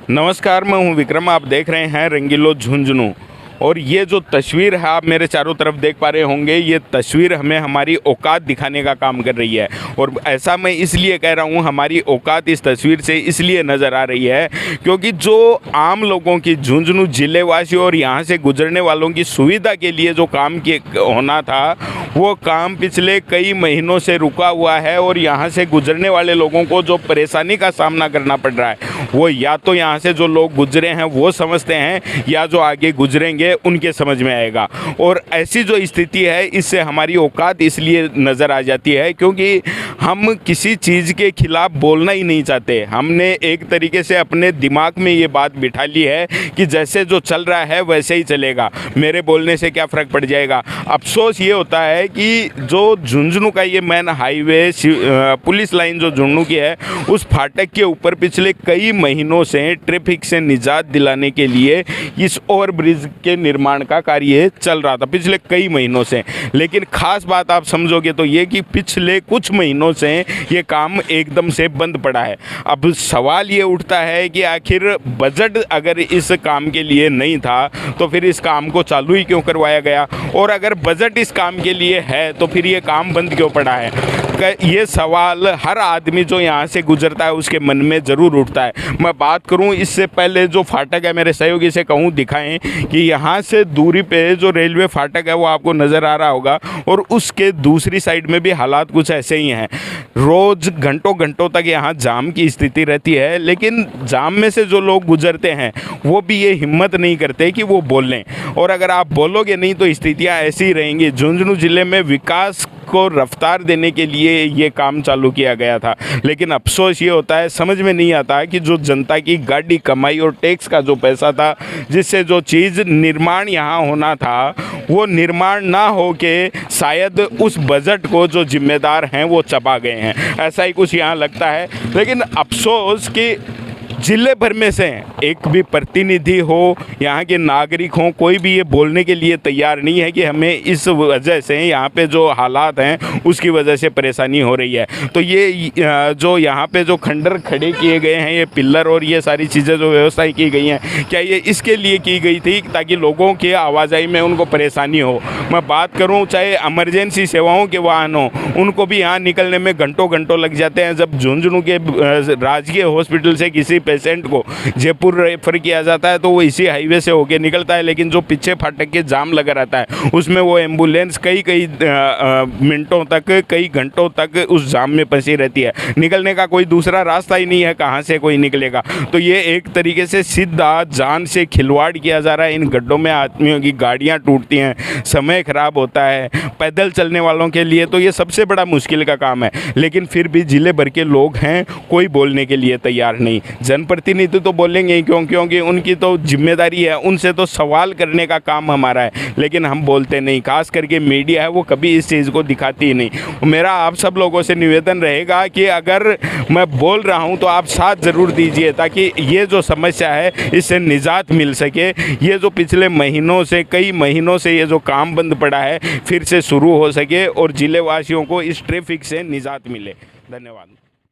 नमस्कार, मैं हूं विक्रम। आप देख रहे हैं रंगीलो झुंझुनू। और ये जो तस्वीर है आप मेरे चारों तरफ देख पा रहे होंगे, ये तस्वीर हमें हमारी औकात दिखाने का काम कर रही है। और ऐसा मैं इसलिए कह रहा हूँ, हमारी औकात इस तस्वीर से इसलिए नज़र आ रही है क्योंकि जो आम लोगों की, झुंझुनू जिलेवासियों और यहाँ से गुजरने वालों की सुविधा के लिए जो काम होना था, वो काम पिछले कई महीनों से रुका हुआ है। और यहाँ से गुजरने वाले लोगों को जो परेशानी का सामना करना पड़ रहा है, वो या तो यहाँ से जो लोग गुजरे हैं वो समझते हैं, या जो आगे गुजरेंगे उनके समझ में आएगा। और ऐसी जो स्थिति है, इससे हमारी औकात इसलिए नज़र आ जाती है क्योंकि हम किसी चीज़ के खिलाफ बोलना ही नहीं चाहते। हमने एक तरीके से अपने दिमाग में ये बात बिठा ली है कि जैसे जो चल रहा है वैसे ही चलेगा, मेरे बोलने से क्या फ़र्क पड़ जाएगा। अफसोस ये होता है कि जो झुंझुनू का ये मेन हाईवे, पुलिस लाइन जो झुंझुनू की है, उस फाटक के ऊपर पिछले कई महीनों से ट्रैफिक से निजात दिलाने के लिए इस ओवरब्रिज के निर्माण का कार्य चल रहा था पिछले कई महीनों से। लेकिन खास बात आप समझोगे तो ये कि पिछले कुछ महीनों से ये काम एकदम से बंद पड़ा है। अब सवाल ये उठता है कि आखिर बजट अगर इस काम के लिए नहीं था तो फिर इस काम को चालू ही क्यों करवाया गया, और अगर बजट इस काम के लिए है तो फिर ये काम बंद क्यों पड़ा है। ये सवाल हर आदमी जो यहाँ से गुजरता है उसके मन में ज़रूर उठता है। मैं बात करूँ इससे पहले जो फाटक है, मेरे सहयोगी से कहूँ दिखाएं कि यहाँ से दूरी पे जो रेलवे फाटक है वो आपको नज़र आ रहा होगा, और उसके दूसरी साइड में भी हालात कुछ ऐसे ही हैं। रोज़ घंटों घंटों तक यहाँ जाम की स्थिति रहती है, लेकिन जाम में से जो लोग गुजरते हैं वो भी ये हिम्मत नहीं करते कि वो बोलें। और अगर आप बोलोगे नहीं तो स्थितियाँ ऐसी ही रहेंगी। झुंझुनू ज़िले में विकास को रफ्तार देने के लिए ये काम चालू किया गया था, लेकिन अफसोस ये होता है, समझ में नहीं आता कि जो जनता की गाड़ी कमाई और टैक्स का जो पैसा था, जिससे जो चीज़ निर्माण यहाँ होना था वो निर्माण ना हो के शायद उस बजट को जो जिम्मेदार हैं वो चबा गए हैं, ऐसा ही कुछ यहाँ लगता है। लेकिन अफसोस कि जिले भर में से एक भी प्रतिनिधि हो, यहाँ के नागरिक हों, कोई भी ये बोलने के लिए तैयार नहीं है कि हमें इस वजह से यहाँ पे जो हालात हैं उसकी वजह से परेशानी हो रही है। तो ये जो यहाँ पे जो खंडर खड़े किए गए हैं, ये पिल्लर और ये सारी चीज़ें जो व्यवस्थाएं की गई हैं, क्या ये इसके लिए की गई थी ताकि लोगों की आवाजाही में उनको परेशानी हो। मैं बात करूँ चाहे इमरजेंसी सेवाओं के वाहन हों, उनको भी यहाँ निकलने में घंटों घंटों लग जाते हैं। जब झुंझुनू के राजकीय हॉस्पिटल से किसी पेशेंट को जयपुर रेफर किया जाता है तो वो इसी हाईवे से होके निकलता है, लेकिन जो पीछे फाटक के जाम लगा रहता है उसमें वो एम्बुलेंस कई मिनटों तक, कई घंटों तक उस जाम में फंसी रहती है। निकलने का कोई दूसरा रास्ता ही नहीं है, कहाँ से कोई निकलेगा। तो ये एक तरीके से सीधा जान से खिलवाड़ किया जा रहा है। इन गड्ढों में आदमियों की गाड़ियाँ टूटती हैं, समय खराब होता है। पैदल चलने वालों के लिए तो ये सबसे बड़ा मुश्किल का काम है, लेकिन फिर भी जिले भर के लोग हैं, कोई बोलने के लिए तैयार नहीं। जनप्रतिनिधि तो बोलेंगे ही क्योंकि उनकी तो जिम्मेदारी है, उनसे तो सवाल करने का काम हमारा है, लेकिन हम बोलते नहीं। खास करके मीडिया है वो कभी इस चीज़ को दिखाती ही नहीं। मेरा आप सब लोगों से निवेदन रहेगा कि अगर मैं बोल रहा हूं तो आप साथ ज़रूर दीजिए ताकि ये जो समस्या है इससे निजात मिल सके। ये जो पिछले महीनों से, कई महीनों से ये जो काम बंद पड़ा है फिर से शुरू हो सके और जिले वासियों को इस ट्रैफिक से निजात मिले। धन्यवाद।